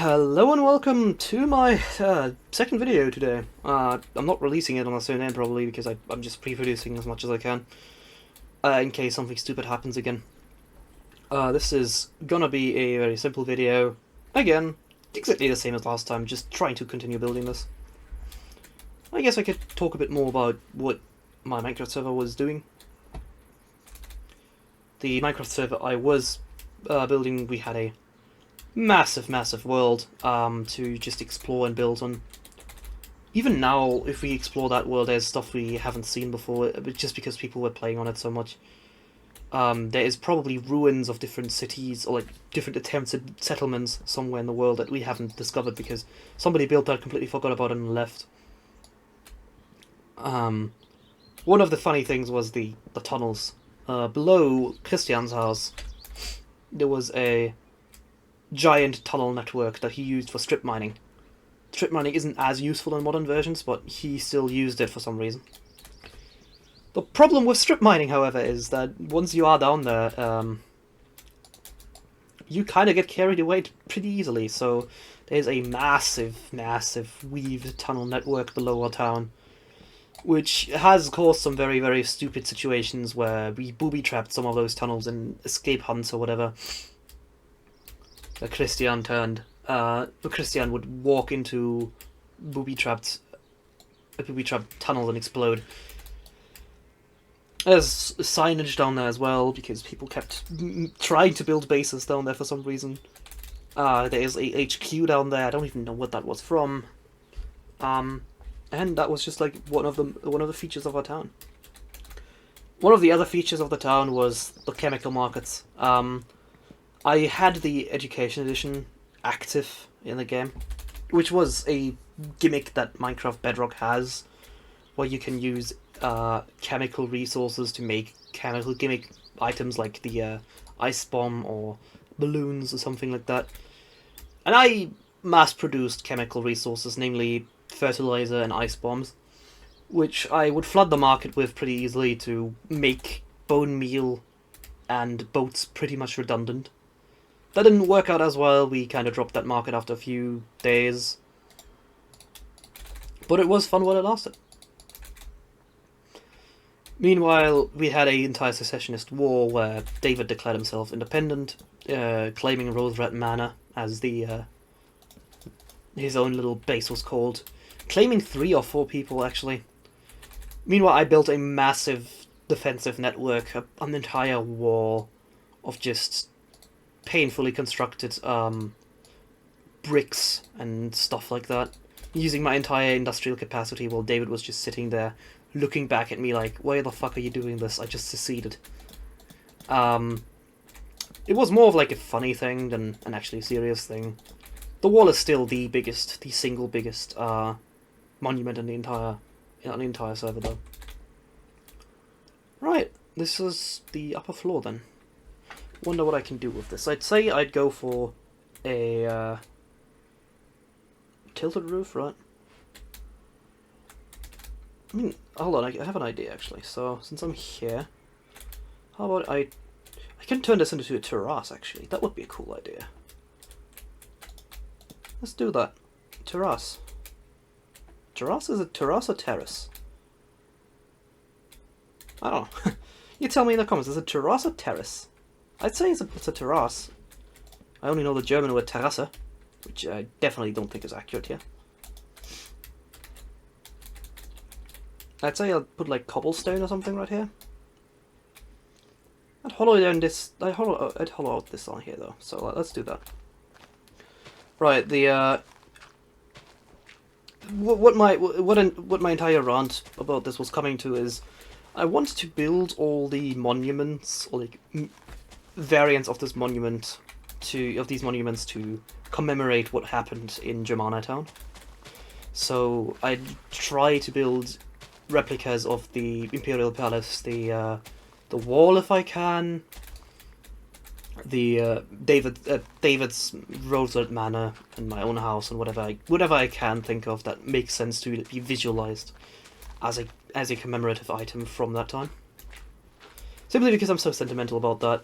Hello and welcome to my second video today. I'm not releasing it on a certain end probably because I'm just pre-producing as much as I can in case something stupid happens again. This is gonna be a very simple video. Again, exactly the same as last time, just trying to continue building this. I guess I could talk a bit more about what my Minecraft server was doing. The Minecraft server I was building, we had a massive world to just explore and build on. Even now, if we explore that world, there's stuff we haven't seen before, but just because people were playing on it so much. There is probably ruins of different cities, or like different attempts at settlements somewhere in the world that we haven't discovered because somebody built that, completely forgot about it and left. One of the funny things was the tunnels. Below Christian's house, there was a giant tunnel network that he used for strip mining. Strip mining isn't as useful in modern versions, but he still used it for some reason. The problem with strip mining, however, is that once you are down there, you kind of get carried away pretty easily, so there's a massive weaved tunnel network below our town, which has caused some very stupid situations where we booby-trapped some of those tunnels in escape hunts or whatever. Christian would walk into booby-trapped tunnels and explode. There's signage down there as well, because people kept trying to build bases down there for some reason. There is a HQ down there, I don't even know what that was from. And that was just like one of the features of our town. One of the other features of the town was the chemical markets. I had the Education Edition active in the game, which was a gimmick that Minecraft Bedrock has, where you can use chemical resources to make chemical gimmick items like the ice bomb or balloons or something like that. And I mass-produced chemical resources, namely fertilizer and ice bombs, which I would flood the market with pretty easily to make bone meal and boats pretty much redundant. That didn't work out as well, we kind of dropped that market after a few days. But it was fun while it lasted. Meanwhile, we had an entire secessionist war where David declared himself independent, claiming Rose Red Manor as his own little base was called. Claiming 3 or 4 people, actually. Meanwhile, I built a massive defensive network, an entire wall of just painfully constructed bricks and stuff like that, using my entire industrial capacity while David was just sitting there looking back at me like, why the fuck are you doing this? I just seceded. It was more of like a funny thing than an actually serious thing. The wall is still the single biggest monument in the entire server though. Right, this is the upper floor then. Wonder what I can do with this. I'd say I'd go for a tilted roof, right? I mean, hold on, I have an idea actually. So, since I'm here, how about I can turn this into a terrace actually. That would be a cool idea. Let's do that. Terrace. Terrace? Is it terrace or terrace? I don't know. You tell me in the comments, is it terrace or terrace? I'd say it's a terrace. I only know the German word Terrasse, which I definitely don't think is accurate here. I'd say I'll put like cobblestone or something right here. I'd hollow out this on here though, so let's do that. Right, the what my entire rant about this was coming to is, I want to build all the monuments, or like variants of this monument these monuments to commemorate what happened in Germanatown. So I try to build replicas of the Imperial Palace, the wall if I can, the David's Rosewood Manor, and my own house, and whatever I can think of that makes sense to be visualized as a commemorative item from that time. Simply because I'm so sentimental about that.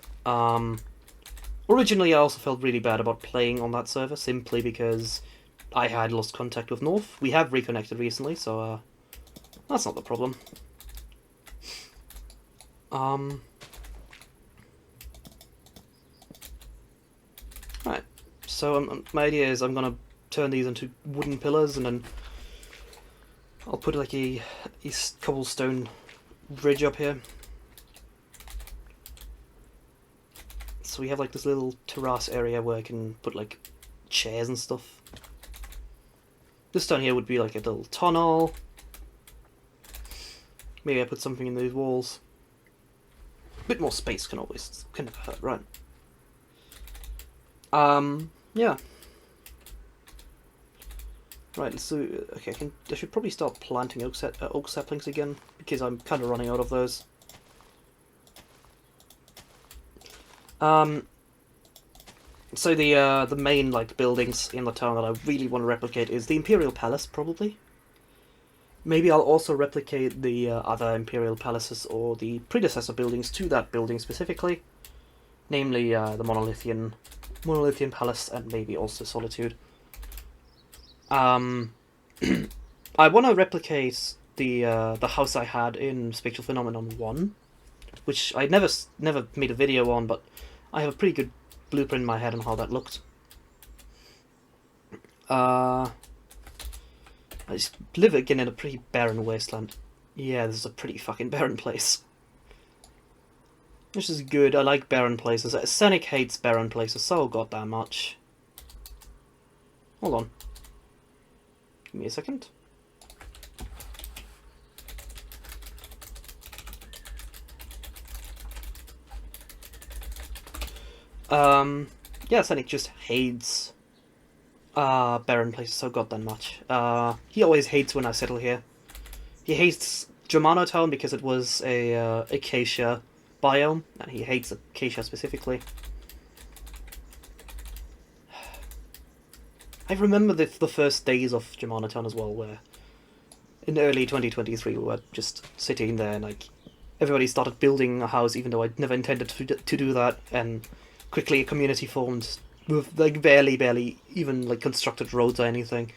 Originally, I also felt really bad about playing on that server, simply because I had lost contact with North. We have reconnected recently, so that's not the problem. Right, so my idea is I'm gonna turn these into wooden pillars, and then I'll put like a cobblestone bridge up here. So we have like this little terrace area where I can put like chairs and stuff. This down here would be like a little tunnel. Maybe I put something in these walls. A bit more space can never hurt, right? Yeah. Right, so okay, I should probably start planting oak saplings again, because I'm kind of running out of those. So the main like buildings in the town that I really want to replicate is the Imperial Palace, probably. Maybe I'll also replicate the other Imperial Palaces or the predecessor buildings to that building specifically, namely the Monolithian Palace and maybe also Solitude. I want to replicate the house I had in Spatial Phenomenon 1, which I never made a video on, but I have a pretty good blueprint in my head on how that looked. I just live again in a pretty barren wasteland. Yeah, this is a pretty fucking barren place. Which is good, I like barren places. Scenic hates barren places so goddamn much. Hold on. Give me a second. Yeah, Scenic just hates barren places so goddamn much. He always hates when I settle here. He hates Germano Town because it was a acacia biome, and he hates acacia specifically. I remember the first days of Germano Town as well, where in early 2023 we were just sitting there and like everybody started building a house, even though I'd never intended to do that, and quickly a community formed with like barely even like constructed roads or anything.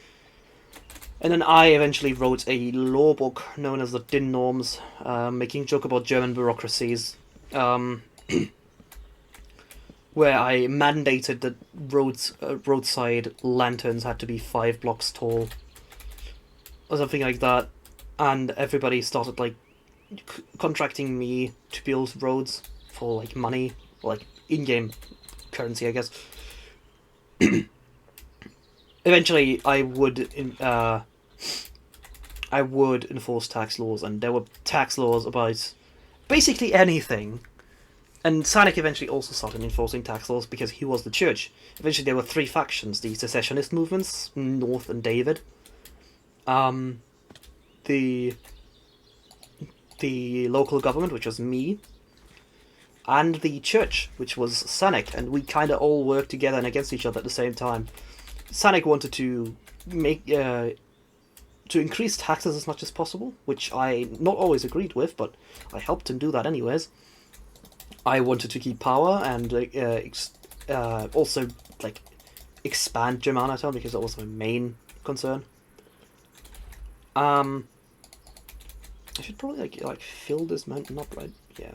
And then I eventually wrote a law book known as the DIN Norms, making joke about German bureaucracies, where I mandated that roadside lanterns had to be 5 blocks tall, or something like that, and everybody started like contracting me to build roads for like money, or like in-game currency, I guess. Eventually, I would enforce tax laws, and there were tax laws about basically anything. And Sonic eventually also started enforcing tax laws because he was the church. Eventually, there were 3 factions: the secessionist movements, North and David, the local government, which was me, and the church, which was Sonic, and we kind of all worked together and against each other at the same time. Sonic wanted to make to increase taxes as much as possible, which I not always agreed with, but I helped him do that anyways. I wanted to keep power and also like expand Germanatown because that was my main concern. I should probably like fill this mountain up, right? Yeah.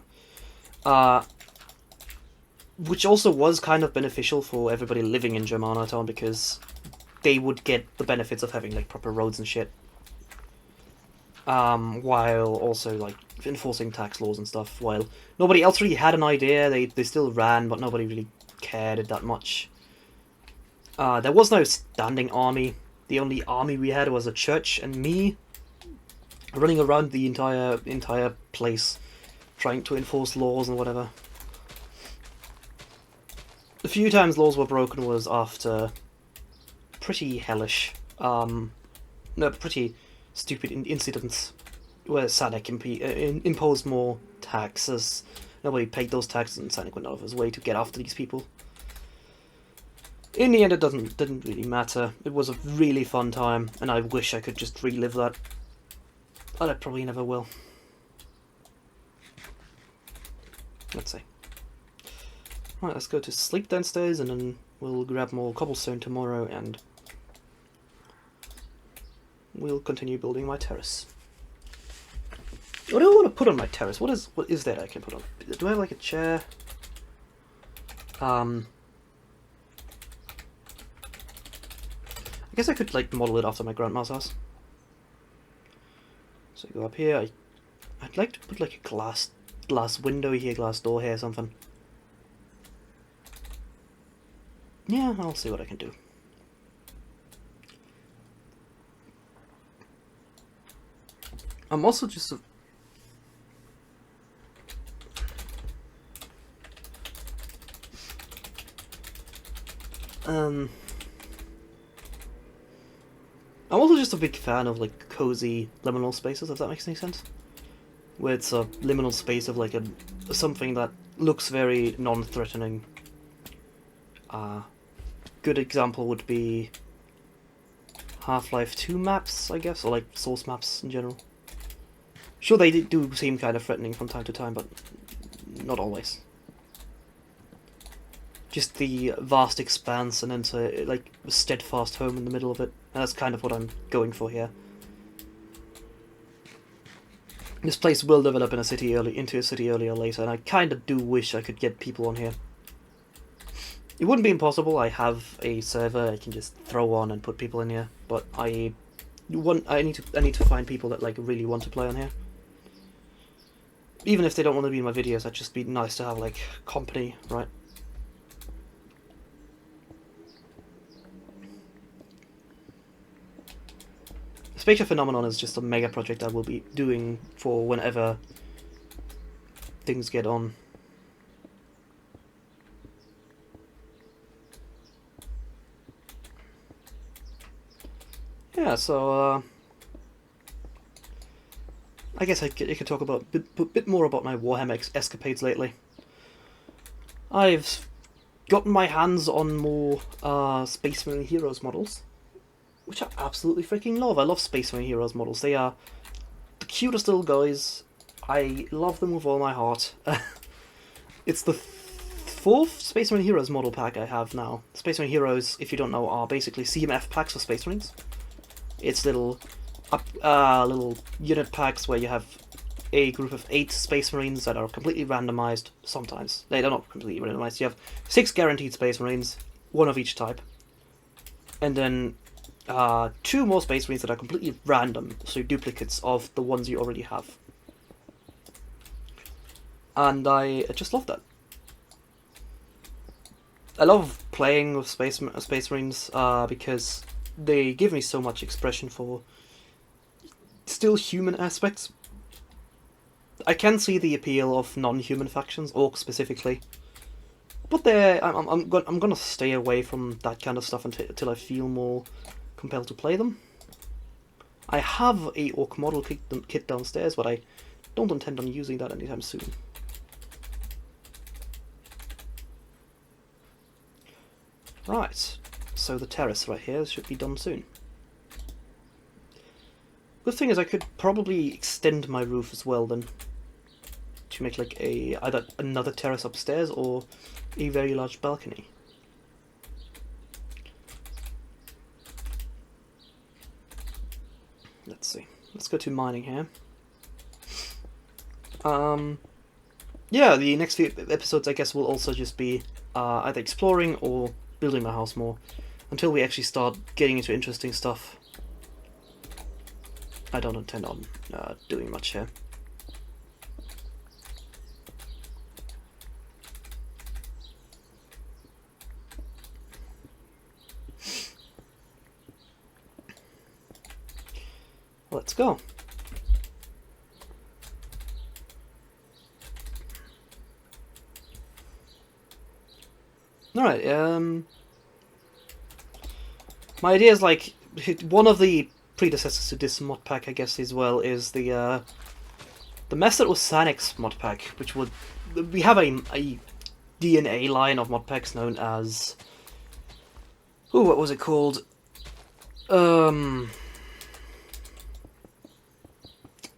Which also was kind of beneficial for everybody living in Germanatown because they would get the benefits of having like proper roads and shit. While also like enforcing tax laws and stuff, while nobody else really had an idea. They still ran, but nobody really cared that much. There was no standing army. The only army we had was a church and me running around the entire place trying to enforce laws and whatever. The few times laws were broken was after pretty hellish, pretty stupid incidents where Sonic imposed more taxes. Nobody paid those taxes, and Sonic went out of his way to get after these people. In the end, it didn't really matter. It was a really fun time, and I wish I could just relive that. But I probably never will. Let's see. Right, let's go to sleep downstairs, and then we'll grab more cobblestone tomorrow, and we'll continue building my terrace. What do I want to put on my terrace? What is that I can put on? Do I have like a chair? I guess I could like model it after my grandma's house. So go up here. I'd like to put like a glass window here, glass door here, something. Yeah, I'll see what I can do. I'm also just I'm also just a big fan of like cozy liminal spaces, if that makes any sense. Where it's a liminal space of like something that looks very non-threatening. Good example would be Half-Life 2 maps, I guess, or like source maps in general. Sure, they do seem kind of threatening from time to time, but not always. Just the vast expanse and into like a steadfast home in the middle of it. And that's kind of what I'm going for here. This place will develop into a city earlier or later, and I kind of do wish I could get people on here. It wouldn't be impossible. I have a server I can just throw on and put people in here, but I need to find people that like really want to play on here. Even if they don't want to be in my videos, that'd just be nice to have like company, right? Spatial Phenomenon is just a mega project I will be doing for whenever things get on. Yeah, so I guess I could talk about a bit more about my Warhammer escapades lately. I've gotten my hands on more Space Marine Heroes models, which I absolutely freaking love. I love Space Marine Heroes models. They are the cutest little guys. I love them with all my heart. It's the fourth Space Marine Heroes model pack I have now. Space Marine Heroes, if you don't know, are basically CMF packs for Space Marines. It's little unit packs where you have a group of 8 Space Marines that are completely randomized. Sometimes they're not completely randomized. You have 6 guaranteed Space Marines, 1 of each type, and then 2 more Space Marines that are completely random, so duplicates of the ones you already have. And I just love that. I love playing with Space Marines because they give me so much expression for still human aspects. I can see the appeal of non-human factions, Orcs specifically, but I'm gonna stay away from that kind of stuff until I feel more compelled to play them. I have a Orc model kit downstairs, but I don't intend on using that anytime soon. Right, so the terrace right here should be done soon. Good thing is I could probably extend my roof as well then, to make like either another terrace upstairs or a very large balcony. Let's see. Let's go to mining here. Yeah, the next few episodes I guess will also just be either exploring or building my house more, until we actually start getting into interesting stuff. I don't intend on doing much here. Let's go. Alright, my idea is like, one of the predecessors to this mod pack, I guess, as well, is the Master Osanix mod pack, which would... We have a DNA line of mod packs known as... Ooh, what was it called? It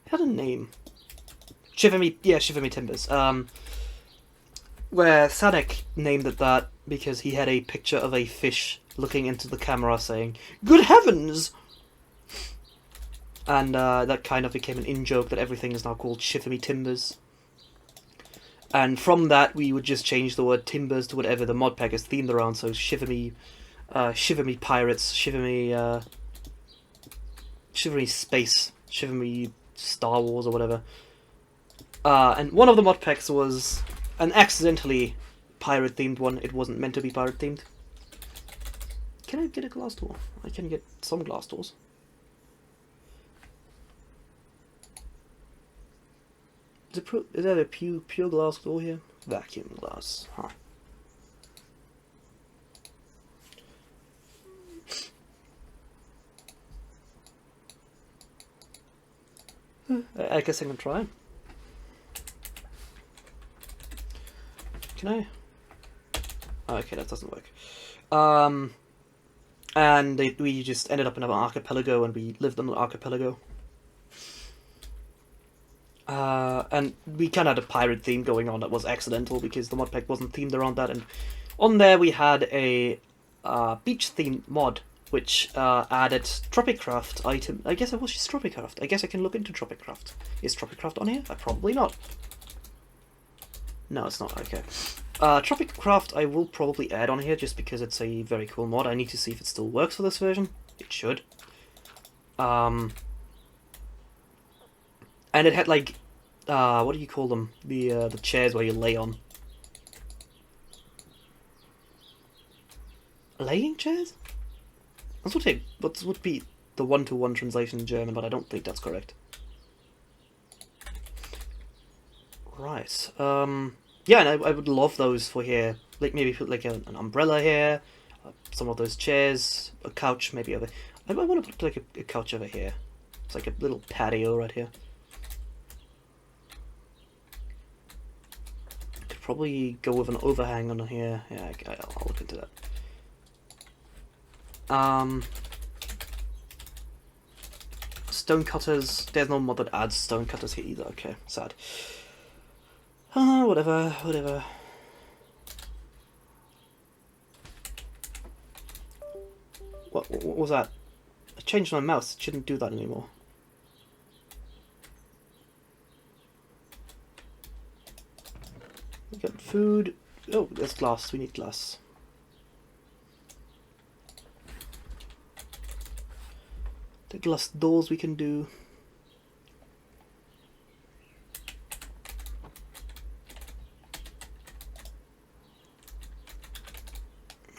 had a name. Shiver Me Timbers. where Sadek named it that because he had a picture of a fish looking into the camera saying, "Good heavens!" And that kind of became an in-joke that everything is now called Shiver Me Timbers. And from that, we would just change the word timbers to whatever the mod pack is themed around. So Shiver Me Pirates, Shiver Me Space, Shiver Me Star Wars or whatever. And one of the mod packs was an accidentally pirate-themed one. It wasn't meant to be pirate-themed. Can I get a glass door? I can get some glass doors. Is that a pure glass door here? Vacuum glass. Huh. I guess I can try. Can I? Okay, that doesn't work. And we just ended up in an archipelago, and we lived on an archipelago. And we kind of had a pirate theme going on that was accidental because the mod pack wasn't themed around that. And on there we had a beach themed mod which added Tropicraft item. I guess it was just Tropicraft. I guess I can look into Tropicraft. Is Tropicraft on here? Probably not. No, it's not. Okay. Tropicraft I will probably add on here just because it's a very cool mod. I need to see if it still works for this version. It should. And it had like, what do you call them? The chairs where you lay on. Laying chairs? That's what would be the one-to-one translation in German, but I don't think that's correct. Right. Yeah, and I would love those for here. Like maybe put like an umbrella here, some of those chairs, a couch maybe over. I want to put like a couch over here. It's like a little patio right here. Could probably go with an overhang on here. Yeah, I'll look into that. Stone cutters. There's no mod that adds stone cutters here either. Okay, sad. Whatever. What was that? I changed my mouse. It shouldn't do that anymore. We got food. Oh, there's glass. We need glass. The glass doors we can do.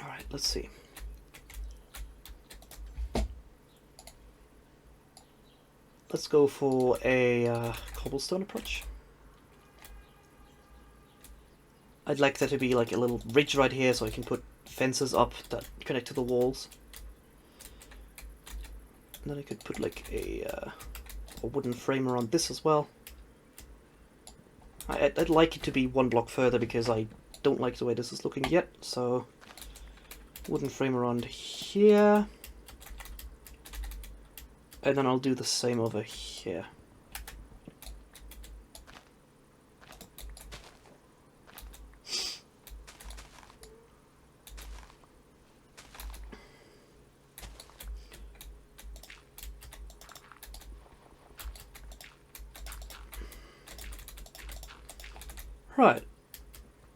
Alright, let's see. Let's go for a cobblestone approach. I'd like there to be like a little ridge right here so I can put fences up that connect to the walls. And then I could put like a wooden frame around this as well. I'd like it to be one block further because I don't like the way this is looking yet, so wooden frame around here. And then I'll do the same over here. Right.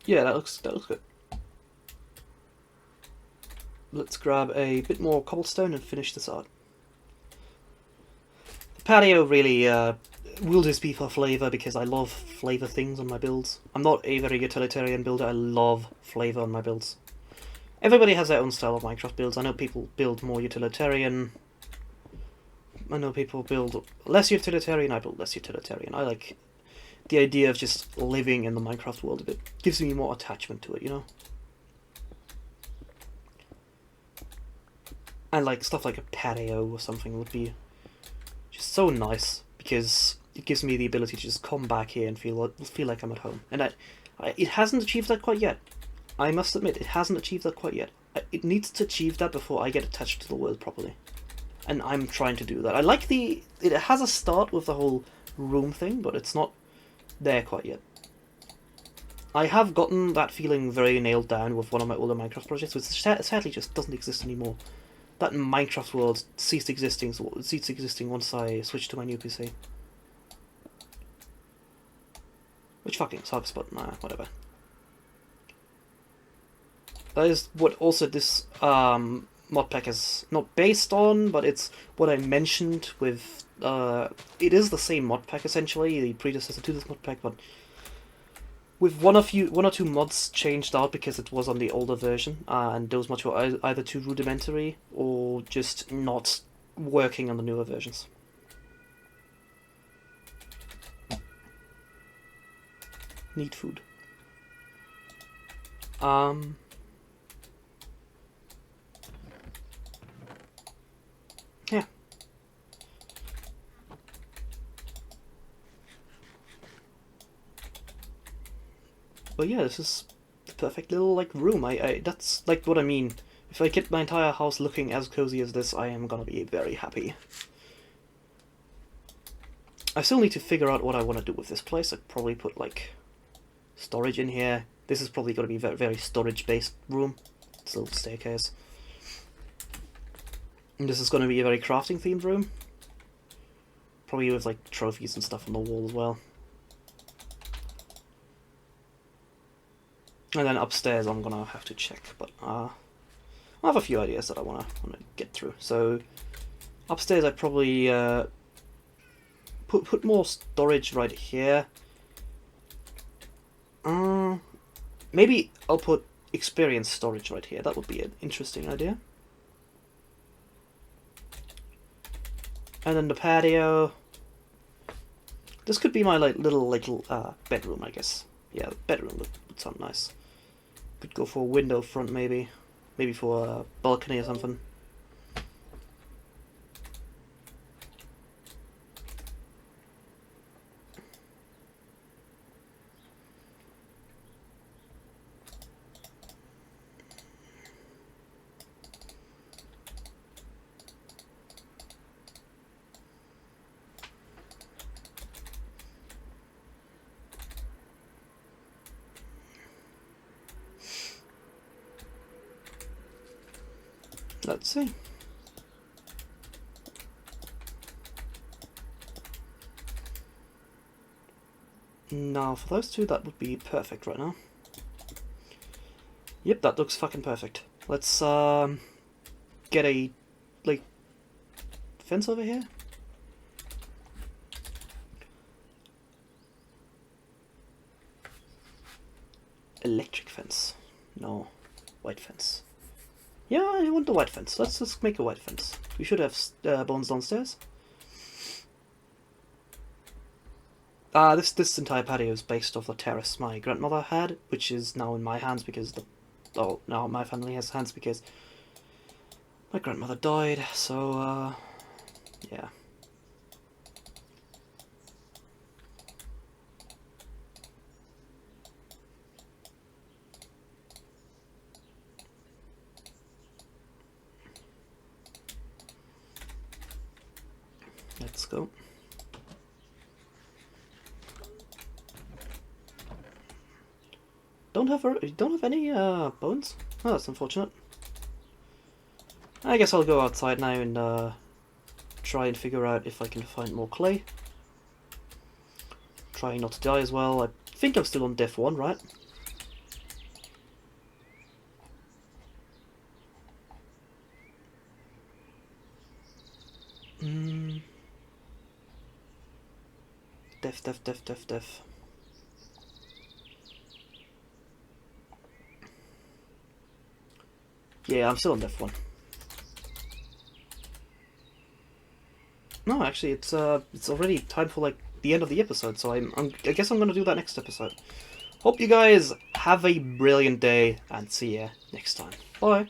Yeah, that looks good. Let's grab a bit more cobblestone and finish this out. The patio really will just be for flavor because I love flavor things on my builds. I'm not a very utilitarian builder. I love flavor on my builds. Everybody has their own style of Minecraft builds. I know people build more utilitarian. I know people build less utilitarian. I build less utilitarian. I like the idea of just living in the Minecraft world a bit. Gives me more attachment to it, you know? And like stuff like a patio or something would be just so nice because it gives me the ability to just come back here and feel like I'm at home. And it hasn't achieved that quite yet. I must admit, it hasn't achieved that quite yet. It needs to achieve that before I get attached to the world properly. And I'm trying to do that. I like it has a start with the whole room thing, but it's not there quite yet. I have gotten that feeling very nailed down with one of my older Minecraft projects, which sadly just doesn't exist anymore. That Minecraft world ceased existing once I switched to my new PC. Which fucking sucks, but nah, whatever. That is what also this mod pack is not based on, but it's what I mentioned with... it is the same mod pack, essentially, the predecessor to this mod pack, but with one or two mods changed out because it was on the older version, and those mods were either too rudimentary or just not working on the newer versions. Need food. Yeah. But yeah, this is the perfect little like room. That's like what I mean. If I get my entire house looking as cozy as this, I am gonna be very happy. I still need to figure out what I want to do with this place. I'd probably put like storage in here. This is probably gonna be a very storage based room. It's a little staircase. And this is gonna be a very crafting themed room. Probably with like trophies and stuff on the wall as well. And then upstairs I'm gonna have to check, but I have a few ideas that I wanna get through. So upstairs I probably put more storage right here. Maybe I'll put experience storage right here. That would be an interesting idea. And then the patio. This could be my like little bedroom, I guess. Yeah, bedroom would sound nice. Could go for a window front maybe. Maybe for a balcony or something. Let's see. Now, for those two, that would be perfect right now. Yep, that looks fucking perfect. Let's get a like fence over here. Electric fence. No, white fence. Yeah, I want the white fence. Let's just make a white fence. We should have bones downstairs. This entire patio is based off the terrace my grandmother had, which is now in my hands because now my family has hands because my grandmother died. So yeah. Let's go. Don't have any bones? Oh, that's unfortunate. I guess I'll go outside now and try and figure out if I can find more clay. Trying not to die as well. I think I'm still on Death 1, right? Death. Yeah, I'm still on Death 1. No, actually, it's already time for like the end of the episode, so I guess I'm gonna do that next episode. Hope you guys have a brilliant day, and see ya next time. Bye.